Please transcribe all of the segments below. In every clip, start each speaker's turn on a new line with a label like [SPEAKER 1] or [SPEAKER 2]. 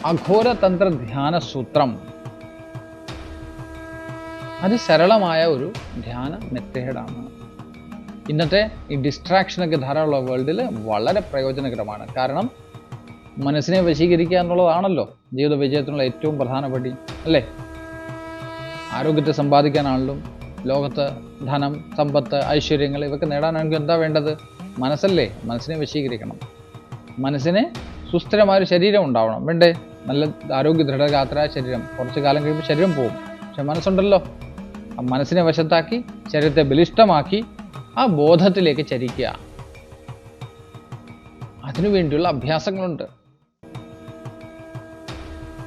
[SPEAKER 1] അഘോരതന്ത്ര ധ്യാന സൂത്രം അതിസരളമായ ഒരു ധ്യാന മെത്തേഡാണ്. ഇന്നത്തെ ഈ ഡിസ്ട്രാക്ഷനൊക്കെ ധാരാളമുള്ള വേൾഡിൽ വളരെ പ്രയോജനകരമാണ്. കാരണം മനസ്സിനെ വശീകരിക്കുക എന്നുള്ളതാണല്ലോ ജീവിത വിജയത്തിനുള്ള ഏറ്റവും പ്രധാനപടി, അല്ലേ? ആരോഗ്യത്തെ സമ്പാദിക്കാനാണല്ലോ ലോകത്ത് ധനം, സമ്പത്ത്, ഐശ്വര്യങ്ങൾ ഇവയൊക്കെ നേടാനാണെങ്കിൽ എന്താ വേണ്ടത്? മനസ്സല്ലേ? മനസ്സിനെ വശീകരിക്കണം. മനസ്സിന് സുസ്ഥിരമായൊരു ശരീരം ഉണ്ടാവണം, വേണ്ടേ? നല്ല ആരോഗ്യ ദൃഢഗാത്രമായ ശരീരം. കുറച്ച് കാലം കഴിയുമ്പോൾ ശരീരം പോകും, പക്ഷെ മനസ്സുണ്ടല്ലോ. ആ മനസ്സിനെ വശത്താക്കി ശരീരത്തെ ബലിഷ്ഠമാക്കി ആ ബോധത്തിലേക്ക് ചരിക്കുക. അതിനുവേണ്ടിയുള്ള അഭ്യാസങ്ങളുണ്ട്.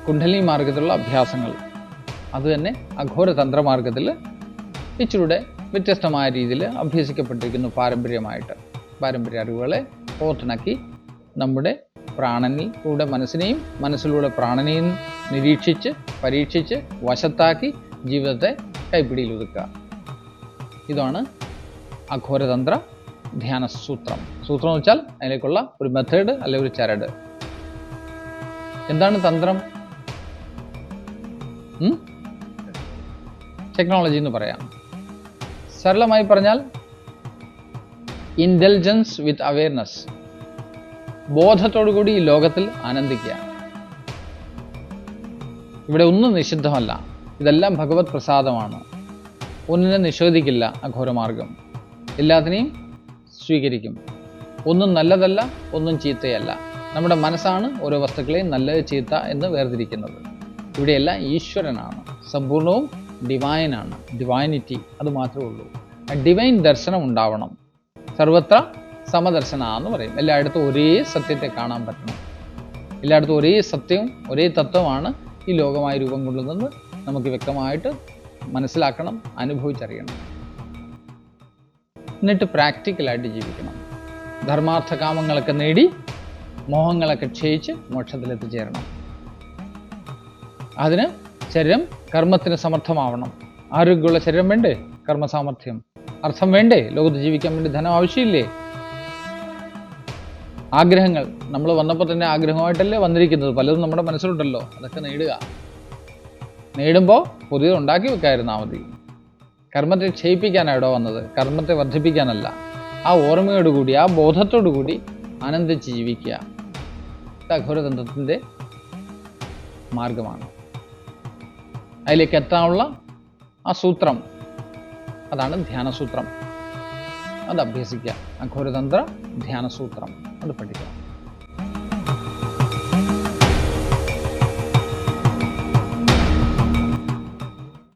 [SPEAKER 1] കുണ്ഡലിനി മാർഗത്തിലുള്ള അഭ്യാസങ്ങൾ അതുതന്നെ അഘോരതന്ത്ര മാർഗത്തിൽ ഇച്ചിലൂടെ വ്യത്യസ്തമായ രീതിയിൽ അഭ്യസിക്കപ്പെട്ടിരിക്കുന്നു. പാരമ്പര്യ അറിവുകളെ ഓർത്തിണക്കി നമ്മുടെ പ്രാണനിലൂടെ മനസ്സിനെയും മനസ്സിലൂടെ പ്രാണനെയും നിരീക്ഷിച്ച് പരീക്ഷിച്ച് വശത്താക്കി ജീവിതത്തെ കൈപ്പിടിയിലൊതുക്കുക. ഇതാണ് അഘോരതന്ത്ര ധ്യാന സൂത്രം. സൂത്രം എന്ന് വെച്ചാൽ അതിലേക്കുള്ള ഒരു മെത്തേഡ് അല്ലെ ഒരു ചരട്. എന്താണ് തന്ത്രം? ടെക്നോളജി എന്ന് പറയാം. സരളമായി പറഞ്ഞാൽ ഇൻ്റലിജൻസ് വിത്ത് അവെയർനെസ്. ബോധത്തോടുകൂടി ഈ ലോകത്തിൽ ആനന്ദിക്കുക. ഇവിടെ ഒന്നും നിഷിദ്ധമല്ല, ഇതെല്ലാം ഭഗവത് പ്രസാദമാണ്. ഒന്നിനെ നിഷേധിക്കില്ല അഘോരമാർഗം. എല്ലാത്തിനെയും സ്വീകരിക്കും. ഒന്നും നല്ലതല്ല, ഒന്നും ചീത്തയല്ല. നമ്മുടെ മനസ്സാണ് ഓരോ വസ്തുക്കളെയും നല്ലത് ചീത്ത എന്ന് വേർതിരിക്കുന്നത്. ഇവിടെയെല്ലാം ഈശ്വരനാണ്, സമ്പൂർണവും ഡിവൈനാണ്. ഡിവൈനിറ്റി അത് മാത്രമേ ഉള്ളൂ. ഡിവൈൻ ദർശനം ഉണ്ടാവണം. സർവത്ര സമദർശന എന്ന് പറയും. എല്ലായിടത്തും ഒരേ സത്യത്തെ കാണാൻ പറ്റണം. എല്ലായിടത്തും ഒരേ സത്യവും ഒരേ തത്വമാണ് ഈ ലോകമായി രൂപം കൊള്ളുന്നത് നമുക്ക് വ്യക്തമായിട്ട് മനസ്സിലാക്കണം, അനുഭവിച്ചറിയണം. എന്നിട്ട് പ്രാക്ടിക്കലായിട്ട് ജീവിക്കണം. ധർമാർത്ഥ കാമങ്ങളൊക്കെ നേടി മോഹങ്ങളൊക്കെ ക്ഷയിച്ച് മോക്ഷത്തിലെത്തിച്ചേരണം. അതിന് ശരീരം കർമ്മത്തിന് സമർത്ഥമാവണം. ആരോഗ്യമുള്ള ശരീരം വേണ്ടേ? കർമ്മസാമർഥ്യം. അർത്ഥം വേണ്ടേ? ലോകത്ത് ജീവിക്കാൻ വേണ്ടി ധനം ആവശ്യമില്ലേ? ആഗ്രഹങ്ങൾ നമ്മൾ വന്നപ്പോൾ തന്നെ ആഗ്രഹമായിട്ടല്ലേ വന്നിരിക്കുന്നത്. പലതും നമ്മുടെ മനസ്സിലുണ്ടല്ലോ, അതൊക്കെ നേടുമ്പോൾ പുതിയത് ഉണ്ടാക്കി വെക്കാതിരുന്നാൽ മതി. കർമ്മത്തെ ക്ഷയിപ്പിക്കാനാണ് ഇവിടെ വന്നത്, കർമ്മത്തെ വർദ്ധിപ്പിക്കാനല്ല. ആ ഓർമ്മയോടുകൂടി ആ ബോധത്തോടുകൂടി ആനന്ദിച്ച് ജീവിക്കുക. അഘോരതന്ത്രത്തിൻ്റെ മാർഗമാണ്. അതിലേക്ക് എത്താനുള്ള ആ സൂത്രം അതാണ് ധ്യാനസൂത്രം. അത് അഭ്യസിക്കുക. അഘോരതന്ത്ര ധ്യാനസൂത്രം അത് പഠിക്കണം.